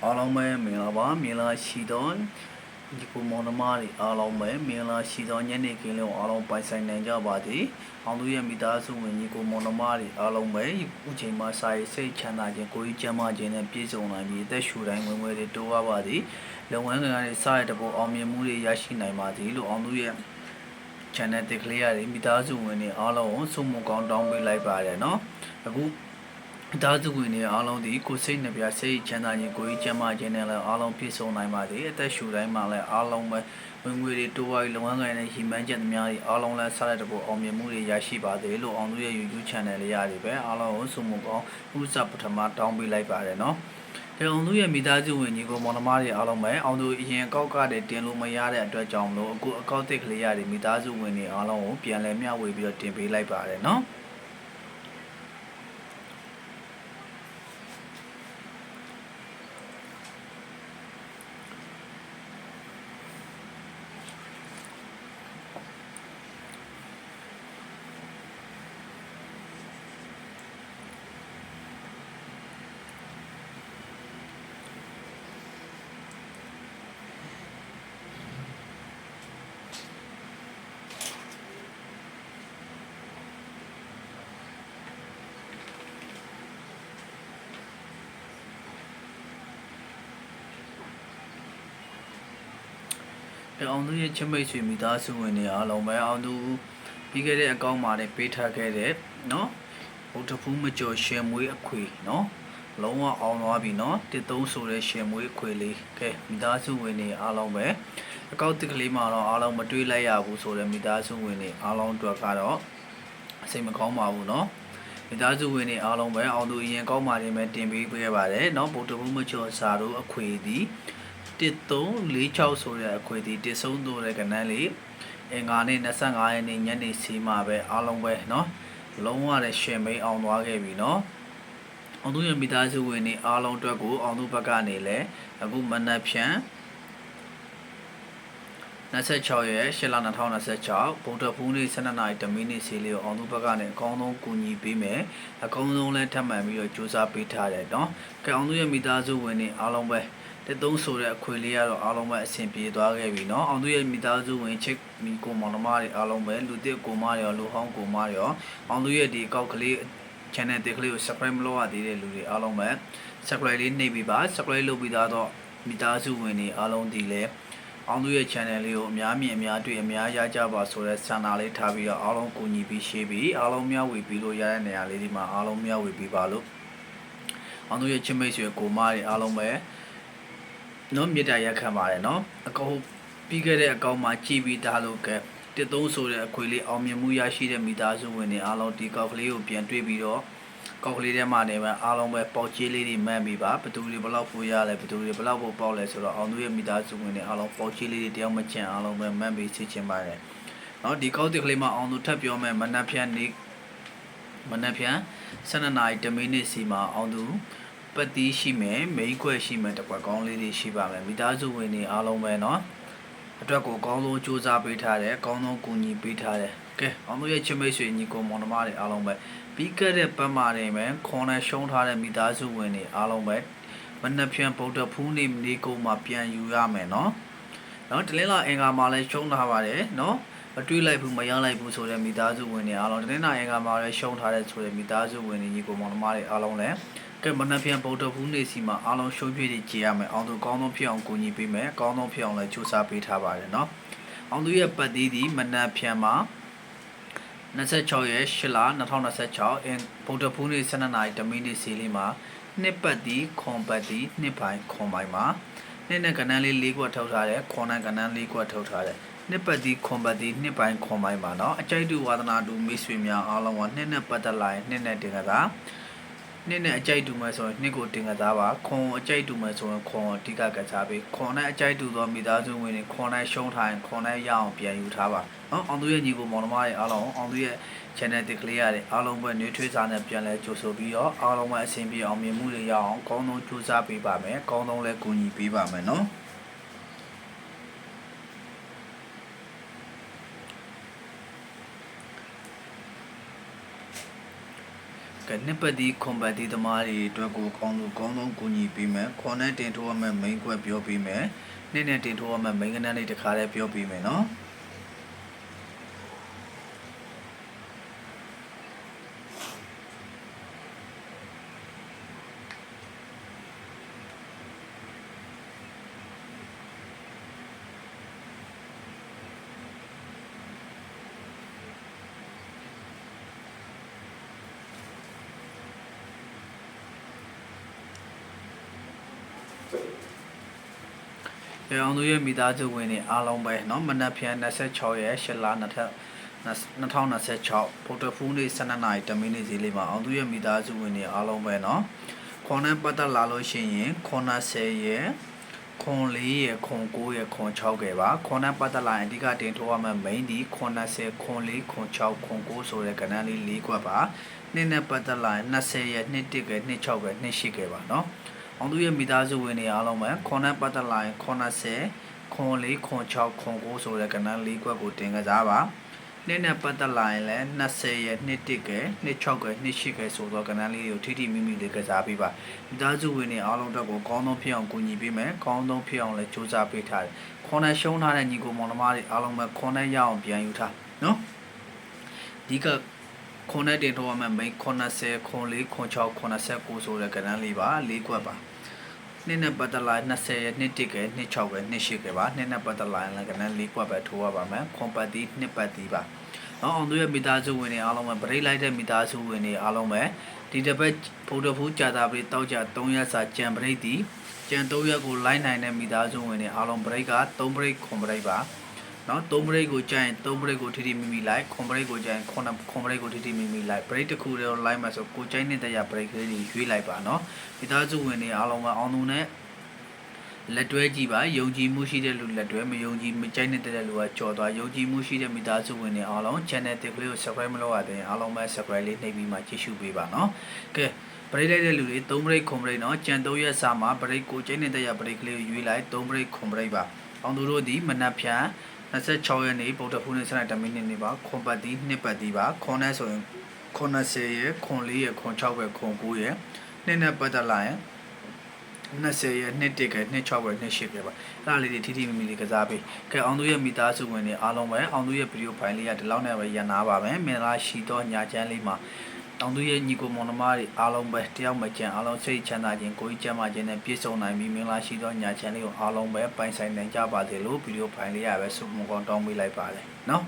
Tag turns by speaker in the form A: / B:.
A: အားလုံးပဲမင်္ဂလာပါမင်္ဂလာရှိသောဒီကိုမောင်နှမတွေအားလုံးပဲမင်္ဂလာရှိသောညနေခင်းလေးအားလုံးပိုင်ဆိုင်နိုင်ကြပါသည်အောင်သူရဲ့မိသားစုဝင်ညီကိုမောင်နှမတွေအားလုံးပဲအခုချိန်မှာစာရေးစိတ်ချမ်းသာခြင်းကိုယ်ကြီးကျန်းမာခြင်းနဲ့ပြည့်စုံနိုင်ပြီးအသက်ရှူတိုင်းဝင်ငွေတွေတိုးရပါသည်လုပ်ငန်းတွေစရတဲ့ပေါ်အောင်မြင်မှုတွေရရှိနိုင်ပါသည်လို့အောင်သူရဲ့ channel တစ်ကလေးရည်မိသားစုဝင်တွေအားလုံးကိုစုမှုကောင်းတောင်းပေးလိုက်ပါတယ်နော်အခုဒါသူဝင်နေအားလုံးဒီကိုစိတ်နှပြစိတ်ချမ်းသာခြင်းကိုယ်ကြီးကျန်းမာခြင်းနဲ့လည်းအားလုံးပြည့်စုံနိုင်ပါသည်အသက်ရှူတိုင်းမှာလည်းအားလုံးပဲဝင်ငွေတွေတိုးပွားပြီးလုပ်ငန်းကိုင်တဲ့ရည်မှန်းချက်သမားတွေအားလုံးလည်းဆက်လက်တဖို့အောင်မြင်မှုတွေရရှိပါသည်လို့အောင်သူရဲ့ YouTube channel လေးရတယ်ပဲအားလုံးကိုစုမှုကောင်းဥစ္စာပထမတောင်းပေးလိုက်ပါတယ်နော်ဒီအောင်သူရဲ့မိသားစုဝင်ညီကိုမောင်နှမတွေအားလုံးပဲအောင်သူအရင်အကောက်ကတည်းတင်လို့မရတဲ့အတွက်ကြောင့်လို့အခုအကောက်တစ်ကလေးရတယ်မိသားစုဝင်တွေအားလုံးကိုပြန်လည်မျှဝေပြီးတော့တင်ပေးလိုက်ပါတယ်နော်အောင်သူရဲ့ချစ်မိတ်ဆွေမိသားစုဝင်တွေအားလုံးပဲအောင်သူပြီးခဲ့တဲ့အကောင့်မှာလည်းပေးထားခဲ့တဲ့နော်ဘုဒ္ဓဖူးမကျော်ရှယ်မွေးအခွေနော်လုံးဝအောင်သွားပြီနော်13ဆိုတဲ့ရှယ်မွေးအခွေလေးကဲမိသားစုဝင်တွေအားလုံးပဲအကောင့်တစ်ကလေးမှာတော့အားလုံးမတွေးလိုက်ရဘူးဆိုတဲ့မိသားစုဝင်တွေအားလုံးအတွက်ကတော့စိတ်မကောင်းပါဘူးနော်မိသားစုဝင်တွေအားလုံးပဲအောင်သူအရင်ကောင်းပါတယ်မဲ့တင်ပေးခဲ့ပါတယ်နော်ဘုဒ္ဓဖူးမကျော်စာတို့အခွေသည်1346ဆိုတဲ့အခွေဒီတဆုံးတိုးတဲ့ကဏ္ဍလေးအင်္ဂါနေ့25ရက်နေ့ညနေစီမှာပဲအားလုံးပဲเนาะလုံးဝတဲ့ရှင်မိန်အောင်သွားခဲ့ပြီเนาะအောင်သူရဲ့မိသားစုဝင်တွေအားလုံးအတွက်ကိုအောင်သူဘက်ကနေလဲအခုမနက်ဖြန်26ရက်8လ2026ဗုဒ္ဓဖူးနေ့12နာရီ10မိနစ်စီလေးကိုအောင်သူဘက်ကနေအကောင်းဆုံးကူညီပေးမယ်အကောင်းဆုံးလဲထပ်မံပြီးတော့စူးစမ်းပေးထားတယ်เนาะကဲအောင်သူရဲ့မိသားစုဝင်တွေအားလုံးပဲသုံးဆိုတဲ့အခွေလေးကတော့အားလုံးပဲအဆင်ပြေသွားခဲ့ပြီเนาะအောင်သူရဲ့မိသားစုဝင်ချစ်မိကိုမောင်နှမတွေအားလုံးပဲလူတစ်ကိုမရောလူဟောင်းကိုမရောအောင်သူရဲ့ဒီကောက်ကလေး channel တစ်ကလေးကို subscribe မလုပ်ရသေးတဲ့လူတွေအားလုံးပဲ subscribe လေးနှိပ်ပြီးပါ subscribe လုပ်ပြီးသားတော့မိသားစုဝင်တွေအားလုံးဒီလဲအောင်သူရဲ့ channel လေးကိုအများမြင်အများတွေ့အများရကြပါဆိုတဲ့ဆန္ဒလေးထားပြီးတော့အားလုံးကူညီပြီး share ပြီးအားလုံးမျှဝေပြီးလို့ရတဲ့နေရာလေးဒီမှာအားလုံးမျှဝေပြီးပါလို့အောင်သူရဲ့ချစ်မိတ်ဆွေကိုမတွေအားလုံးပဲနော်မြေတားရက်ခံပါတယ်နော်အကောပြီးခဲ့တဲ့အကောင့်မှာကြည်ပြီးသားလို့က13ဆိုတဲ့အခွေလေးအောင်မြင်မှုရရှိတဲ့မိသားစုဝင်တွေအားလုံးဒီကောက်ကလေးကိုပြန်တွေ့ပြီးတော့ကောက်ကလေးထဲမှာနေမှာအားလုံးပဲပေါက်ကြီးလေးတွေမှန်းပြီးပါဘသူတွေဘလောက်ဖို့ရလဲဘသူတွေဘလောက်ဖို့ပေါက်လဲဆိုတော့အောင်သူရဲ့မိသားစုဝင်တွေအားလုံးပေါက်ကြီးလေးတွေတယောက်မချင်အားလုံးပဲမှန်းပြီးချစ်ချင်ပါတယ်နော်ဒီကောက်တစ်ကလေးမှာအောင်သူထပ်ပြောမယ်မနက်ဖြန်12နာရီ10မိနစ်စီမှာအောင်သူပတ်တီးရှိမယ်မိန်းခွဲရှိမယ်တကွက်ကောင်းလေးတွေရှိပါမယ်မိသားစုဝင်တွေအားလုံးပဲเนาะအတွက်ကိုအကောင်းဆုံးစူးစမ်းပေးထားတယ်အကောင်းဆုံးကူညီပေးထားတယ်ကဲအောင်တို့ရဲ့ချစ်မိတ်ဆွေညီကိုမောင်နှမတွေအားလုံးပဲပြီးခဲ့တဲ့ပတ်မှာနေမယ်ခွန်နဲ့ရှုံးထားတဲ့မိသားစုဝင်တွေအားလုံးပဲမနှက်ဖြန်ဗုဒ္ဓဖူးနေ့နေကုန်မှာပြန်ယူရမယ်เนาะတလင်းလာအင်္ဂါမှာလည်းရှုံးထားပါတယ်เนาะမတွေးလိုက်ဘူးမရလိုက်ဘူးဆိုတဲ့မိသားစုဝင်တွေအားလုံးတလင်းလာအင်္ဂါမှာလည်းရှုံးထားတဲ့ဆိုတဲ့မိသားစုဝင်တွေညီကိုမောင်နှမတွေအားလုံးလည်းကဲမနက်ဖြန်ဗုဒ္ဓဖူးနေ့စီမှာအားလုံးရှုံးပြည့်ကြည်ရမယ်အောင်သူကောင်းဆုံးဖြစ်အောင်ကူညီပေးမယ်ကောင်းဆုံးဖြစ်အောင်လည်းစူးစမ်းပေးထားပါတယ်เนาะအောင်သူရဲ့ပတ်သေးသည်မနက်ဖြန်မှာ26ရက်8လ2026ဗုဒ္ဓဖူးနေ့12နာရီ10မိနစ်စီလေးမှာနှစ်ပတ်သည်ခွန်ပတ်သည်နှစ်ပိုင်းခွန်ပိုင်းမှာနှစ်နဲ့ကဏ္ဍလေး၄ခွက်ထုတ်ထားတယ်ခွန်နဲ့ကဏ္ဍ၄ခွက်ထုတ်ထားတယ်နှစ်ပတ်သည်ခွန်ပတ်သည်နှစ်ပိုင်းခွန်ပိုင်းမှာเนาะအကြိုက်တူဝါသနာတူမိတ်ဆွေများအားလုံးကနှစ်နဲ့ပတ်သက်လာရင်နှစ်နဲ့တင်ကြတာနှစ်နဲ့အကြိုက်တူမယ်ဆိုရင်နှစ်ကိုတင်ကစားပါခွန်အကြိုက်တူမယ်ဆိုရင်ခွန်အဓိကကစားပေးခွန်နဲ့အကြိုက်တူသောမိသားစုဝင်တွေခွန်နဲ့ရှုံးထားရင်ခွန်နဲ့ရအောင်ပြန်ယူထားပါနော်အောင်သူရဲ့ညီကိုမောင်နှမတွေအားလုံးအောင်သူရဲ့ channel တစ်ကလေးရတယ်အားလုံးပဲနှွေးထွေးစားနဲ့ပြန်လဲကြိုဆိုပြီးတော့အားလုံးပဲအဆင်ပြေအောင်မြင်မှုတွေရအောင်ကောင်းဆုံးကြိုးစားပေးပါမယ်ကောင်းဆုံးလည်းကူညီပေးပါမယ်နော်က ကဲနှစ်ပတ်ဒီခွန်ပတ်ဒီသမားတွေအတွက်ကိုကောင်းဆုံးကူညီပေးမယ်ခွန်နဲ့တင်ထိုးရမယ်မိန်းခွက်ပြောပေးမယ်နေ့နဲ့တင်ထိုးရမယ်မိန်းကနန်းလေးတစ်ခါလေးပြောပေးမယ်နော်အောင်သူရဲ့မိသားစုဝင်တွေအားလုံးပဲเนาะမနက်ဖြန်26ရက်8လ2026ဗုဒ္ဓဖူးနေ့12နာရီ10မိနစ်စီလေးမှာအောင်သူရဲ့မိသားစုဝင်တွေအားလုံးပဲเนาะခွန်နဲ့ပတ်သက်လာလို့ရှိရင်ခွန်10ရက်ခွန်4ရက်ခွန်9ရက်ခွန်6ခဲ့ပါခွန်နဲ့ပတ်သက်လာရင်အဓိကတင်ထိုးရမယ့် main ဒီခွန်10ခွန်4ခွန်6ခွန်9ဆိုတဲ့ကဏ္ဍလေး၄ခွက်ပါနေ့နဲ့ပတ်သက်လာရင်20ရက်2 1ခဲ့2 6ခဲ့2 8ခဲ့ပါเนาะအောင်သူရဲ့မိသားစုဝင်တွေအားလုံးပဲခွန်နဲ့ပတ်သက်လာရင်ခွန်10ခွန်4ခွန်6ခွန်9ဆိုတဲ့ကဏ္ဍ၄ခွက်ကိုတင်ကစားပါနေ့နဲ့ပတ်သက်လာရင်လည်း20ရက်2 1ခဲ့2 6ခဲ့2 8ခဲ့ဆိုတော့ကဏ္ဍလေးကိုထိမိလေးကစားပေးပါမိသားစုဝင်တွေအားလုံးတော့ကိုကောင်းဆုံးဖြစ်အောင်ကူညီပေးမယ်ကောင်းဆုံးဖြစ်အောင်လည်းစူးစမ်းပေးထားတယ်ခွန်နဲ့ရှုံးထားတဲ့ညီကိုမောင်နှမတွေအားလုံးပဲခွန်နဲ့ရအောင်ပြန်ယူထားနော်ဒီကခွန်နဲ့တင်တော့မှမိန်ခွန်10ခွန်4ခွန်6ခွန်19ဆိုတဲ့ကဏ္ဍလေးပါ၄ခွက်ပါနေ့နဲ့ပတ်သက်လာ20ရက်2 1ခဲ့2 6ခဲ့2 8ခဲ့ပါနေ့နဲ့ပတ်သက်လာရင်လည်းကဏ္ဍ၄ခွက်ပဲထိုးရပါမယ်ခွန်ပတ်တီ2ပတ်တီပါနော်အောင်သူရဲ့မိသားစုဝင်တွေအားလုံးပဲဗရိတ်လိုက်တဲ့မိသားစုဝင်တွေအားလုံးပဲဒီတစ်ပတ်ဗုဒ္ဓဖူးကြာတာပြီးတောက်ကြ3ရက်စာကြံဗရိတ်တီကြံ3ရက်ကိုလိုက်နိုင်တဲ့မိသားစုဝင်တွေအားလုံးဗရိတ်က3ဗရိတ်ခွန်ဗရိတ်ပါနော်3ဗရိတ်ကိုကြာရင်3ဗရိတ်ကိုထိမိလိုက်ခွန်ဗရိတ်ကိုကြာရင်ခွန်ဗရိတ်ကိုထိမိလိုက်ဗရိတ်တစ်ခုတည်းလိုက်မှဆိုကိုကျိုင်းနေတဲ့ရဗရိတ်ကလေးတွေရွေးလိုက်ပါနော်မိသားစုဝင်တွေအားလုံးပဲအောင်သူနဲ့လက်တွဲကြည့်ပါယုံကြည်မှုရှိတဲ့လူလက်တွဲမယုံကြည်မကြိုက်နေတဲ့လူကကြော်သွားယုံကြည်မှုရှိတဲ့မိသားစုဝင်တွေအားလုံး channel တစ်ကလေးကို subscribe မလုပ်ရတဲ့အားလုံးပဲ subscribe လေးနှိပ်ပြီးမှကြည့်ရှုပေးပါနော်ကဲဗရိတ်လိုက်တဲ့လူတွေ3ဗရိတ်ခွန်ဗရိတ်နော်ကြံ3ရက်စာမှာဗရိတ်ကိုကျိန်းနေတဲ့ရဗရိတ်ကလေးကိုရွေးလိုက်3ဗရိတ်ခွန်ဗရိတ်ပါအောင်သူတို့ဒီမနက်ဖြန်26ရက်နေ့ဗုဒ္ဓဖူးနေ့စနေ10မိနစ်နေပါခွန်ပတ်တီ2ပတ်တီပါခွန်နဲ့ဆိုရင်ခွန်10ရက်ခွန်4ရက်ခွန်6ရက်ခွန်9ရက်နေ့နဲ့ပတ်သက်လာရင်20ရက်2 1ခဲ့2 6ခဲ့2 8ခဲ့ပါအဲ့ဒါလေးတွေထိမိလေးကစားပေးကဲအောင်သူရဲ့မိသားစုဝင်တွေအားလုံးပဲအောင်သူရဲ့ဗီဒီယိုဖိုင်လေးကဒီလောက်နဲ့ပဲရန်နာပါမယ်မင်္ဂလာရှိသောညာချမ်းလေးမှာအောင်သူရဲ့ညီကိုမောင်နှမတွေအားလုံးပဲတယောက်မကျန်အားလုံးစိတ်ချမ်းသာခြင်းကိုယ်ကြီးကျန်းမာခြင်းနဲ့ပြည့်စုံနိုင်ပြီးမင်္ဂလာရှိသောညာချမ်းလေးကိုအားလုံးပဲပိုင်ဆိုင်နိုင်ကြပါစေလို့ဗီဒီယိုဖိုင်လေးရပဲဆုမွန်ကောင်းတောင်းပေးလိုက်ပါတယ်နော်